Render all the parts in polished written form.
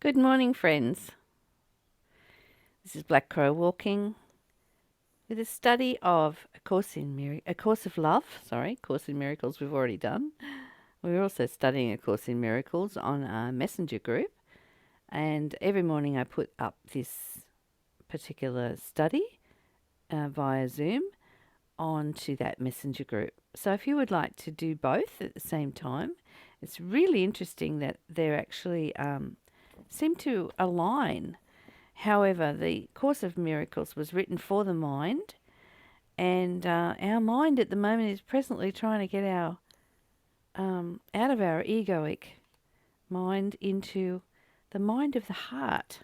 Good morning, friends. This is Black Crow walking with a study of Course in Miracles we've already done. We're also studying A Course in Miracles on our messenger group, and every morning I put up this particular study via Zoom onto that messenger group. So if you would like to do both at the same time, it's really interesting that they're actually seem to align. However, the Course of Miracles was written for the mind, and our mind at the moment is presently trying to get our out of our egoic mind into the mind of the heart.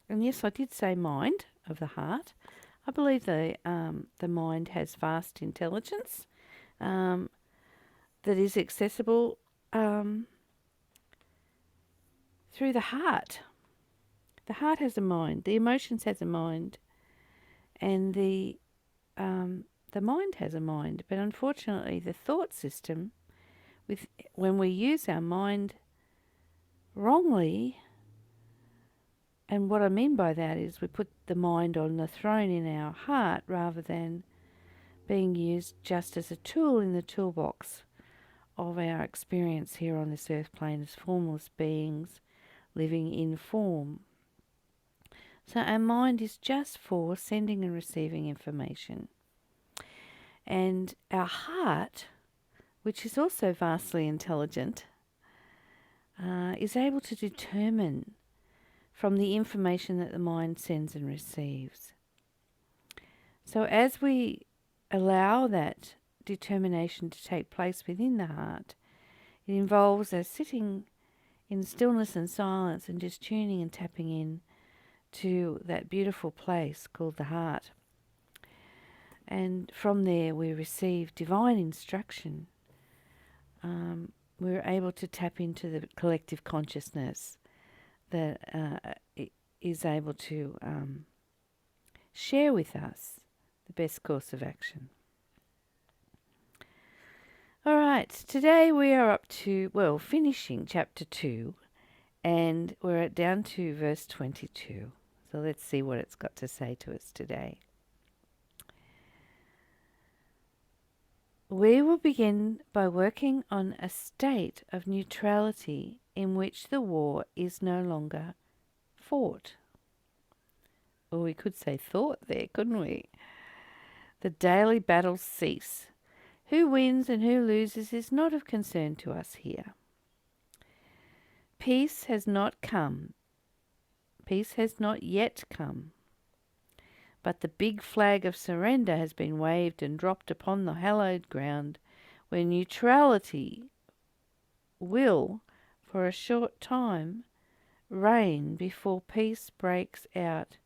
And yes, I did say mind of the heart. I believe the mind has vast intelligence that is accessible through the heart. The heart has a mind, the emotions has a mind, and the mind has a mind. But unfortunately, the thought system, when we use our mind wrongly, and what I mean by that is we put the mind on the throne in our heart rather than being used just as a tool in the toolbox of our experience here on this earth plane as formless beings living in form. So our mind is just for sending and receiving information. And our heart, which is also vastly intelligent, is able to determine from the information that the mind sends and receives. So as we allow that determination to take place within the heart, it involves us sitting in stillness and silence and just tuning and tapping in to that beautiful place called the heart. And from there we receive divine instruction. We're able to tap into the collective consciousness that is able to share with us the best course of action. All right, today we are up to, finishing chapter 2, and we're down to verse 22. So let's see what it's got to say to us today. We will begin by working on a state of neutrality in which the war is no longer fought. Or we could say thought there, couldn't we? The daily battles cease. Who wins and who loses is not of concern to us here. Peace has not come. Peace has not yet come. But the big flag of surrender has been waved and dropped upon the hallowed ground, where neutrality will, for a short time, reign before peace breaks out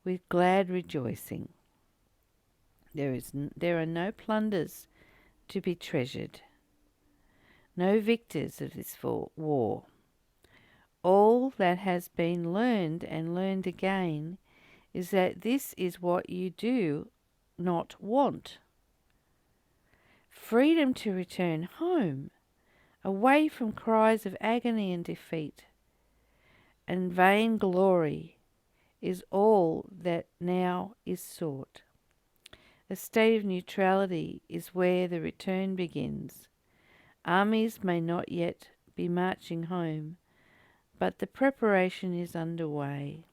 with glad rejoicing. There are no plunders to be treasured, no victors of this war. All that has been learned and learned again is that this is what you do not want. Freedom to return home, away from cries of agony and defeat, and vain glory is all that now is sought. A state of neutrality is where the return begins. Armies may not yet be marching home, but the preparation is underway.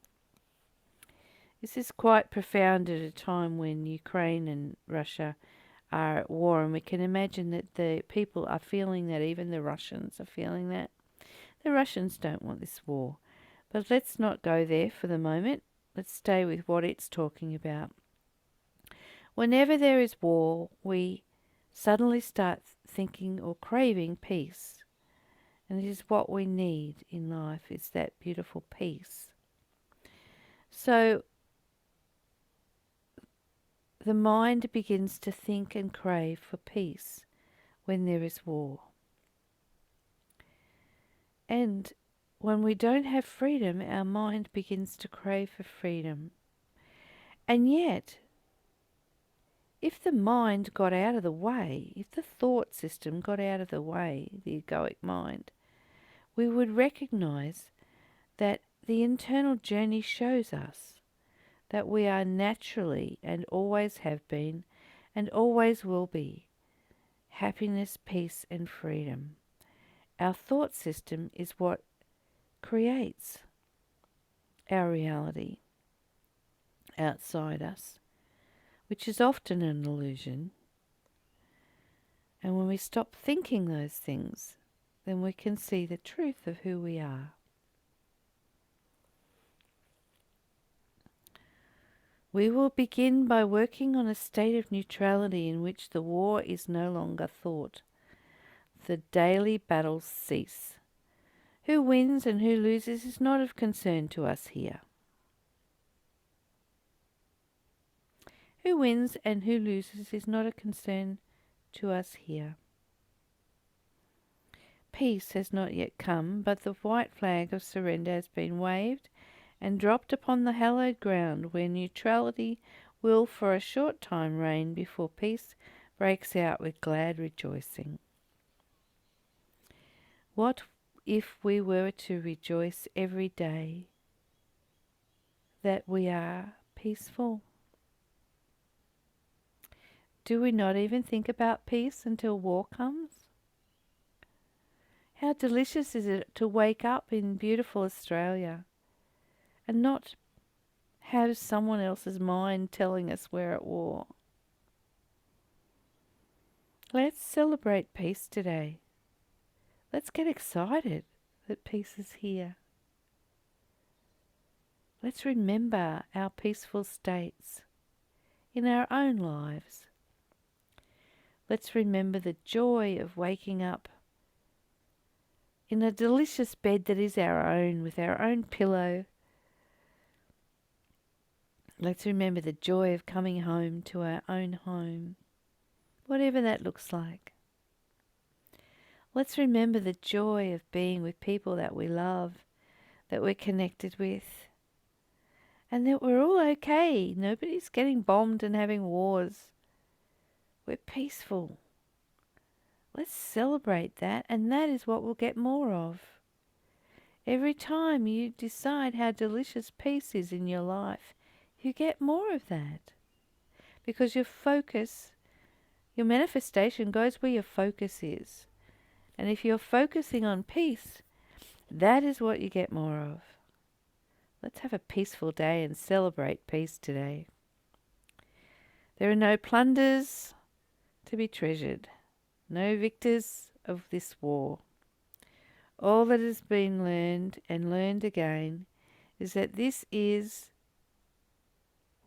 This is quite profound at a time when Ukraine and Russia are at war, and we can imagine that the people are feeling that, even the Russians are feeling that. The Russians don't want this war. But let's not go there for the moment. Let's stay with what it's talking about. Whenever there is war, we suddenly start thinking or craving peace. And it is what we need in life, is that beautiful peace. So the mind begins to think and crave for peace when there is war. And when we don't have freedom, our mind begins to crave for freedom. And yet, if the mind got out of the way, if the thought system got out of the way, the egoic mind, we would recognize that the internal journey shows us that we are naturally and always have been and always will be happiness, peace and freedom. Our thought system is what creates our reality outside us, which is often an illusion. And when we stop thinking those things, then we can see the truth of who we are. We will begin by working on a state of neutrality in which the war is no longer thought. The daily battles cease. Who wins and who loses is not of concern to us here. Who wins and who loses is not a concern to us here. Peace has not yet come, but the white flag of surrender has been waved and dropped upon the hallowed ground where neutrality will for a short time reign before peace breaks out with glad rejoicing. What if we were to rejoice every day that we are peaceful? Do we not even think about peace until war comes? How delicious is it to wake up in beautiful Australia and not have someone else's mind telling us we're at war? Let's celebrate peace today. Let's get excited that peace is here. Let's remember our peaceful states in our own lives. Let's remember the joy of waking up in a delicious bed that is our own, with our own pillow. Let's remember the joy of coming home to our own home, whatever that looks like. Let's remember the joy of being with people that we love, that we're connected with, and that we're all okay. Nobody's getting bombed and having wars. We're peaceful. Let's celebrate that, and that is what we'll get more of. Every time you decide how delicious peace is in your life, you get more of that. Because your focus, your manifestation goes where your focus is. And if you're focusing on peace, that is what you get more of. Let's have a peaceful day and celebrate peace today. There are no plunders to be treasured, no victors of this war. All that has been learned and learned again is that this is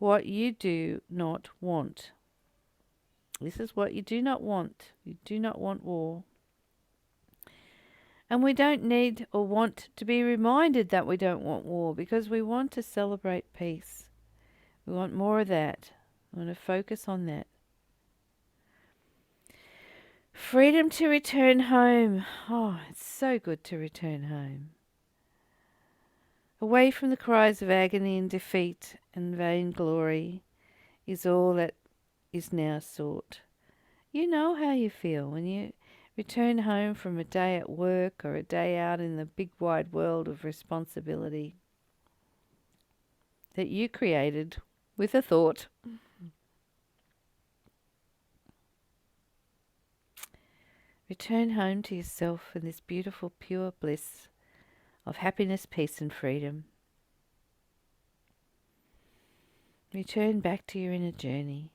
what you do not want. This is what you do not want. You do not want war. And we don't need or want to be reminded that we don't want war, because we want to celebrate peace. We want more of that. We want to focus on that. Freedom to return home. Oh, it's so good to return home. Away from the cries of agony and defeat and vainglory is all that is now sought. You know how you feel when you return home from a day at work or a day out in the big wide world of responsibility that you created with a thought. Return home to yourself in this beautiful, pure bliss of happiness, peace and freedom. Return back to your inner journey.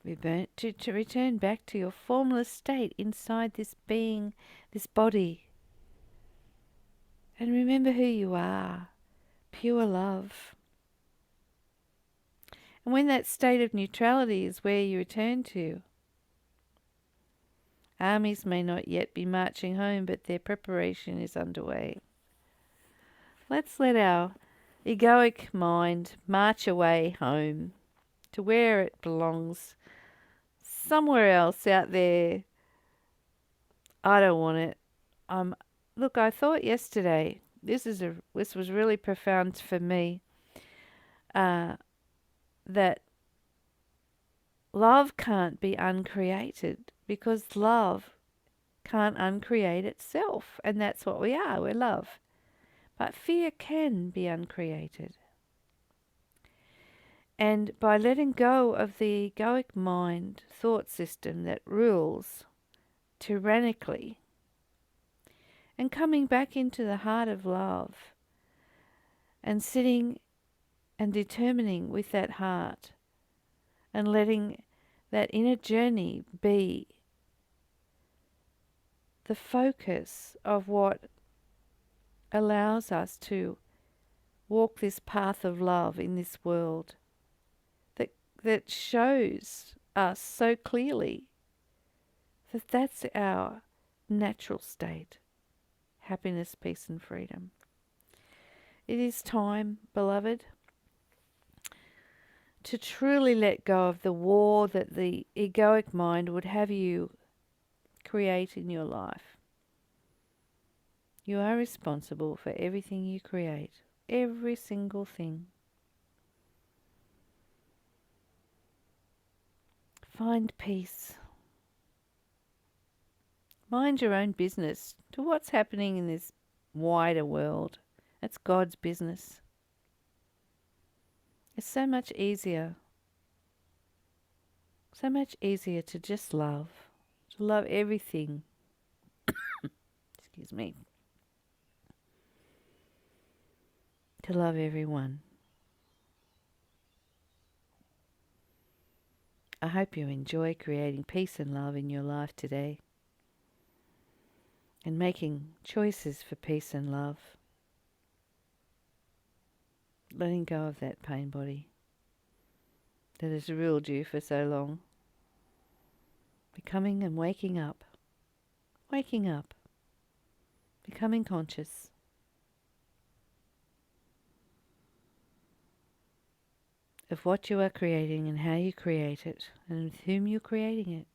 To return back to your formless state inside this being, this body. And remember who you are, pure love. And when that state of neutrality is where you return to, armies may not yet be marching home, but their preparation is underway. Let's let our egoic mind march away home to where it belongs, somewhere else out there. I don't want it. Look, I thought yesterday, this was really profound for me, that love can't be uncreated, because love can't uncreate itself, and that's what we are. We're love. But fear can be uncreated. And by letting go of the egoic mind thought system that rules tyrannically and coming back into the heart of love and sitting and determining with that heart and letting that inner journey be the focus of what allows us to walk this path of love in this world that shows us so clearly that that's our natural state, happiness, peace and freedom. It is time, beloved, to truly let go of the war that the egoic mind would have you create in your life. You are responsible for everything you create, every single thing. Find peace. Mind your own business to what's happening in this wider world. That's God's business. It's so much easier to just love, to love everything. Excuse me. To love everyone. I hope you enjoy creating peace and love in your life today and making choices for peace and love. Letting go of that pain body that has ruled you for so long. Becoming and waking up, becoming conscious. Of what you are creating and how you create it and with whom you're creating it.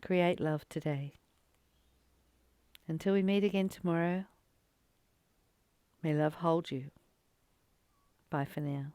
Create love today. Until we meet again tomorrow, may love hold you. Bye for now.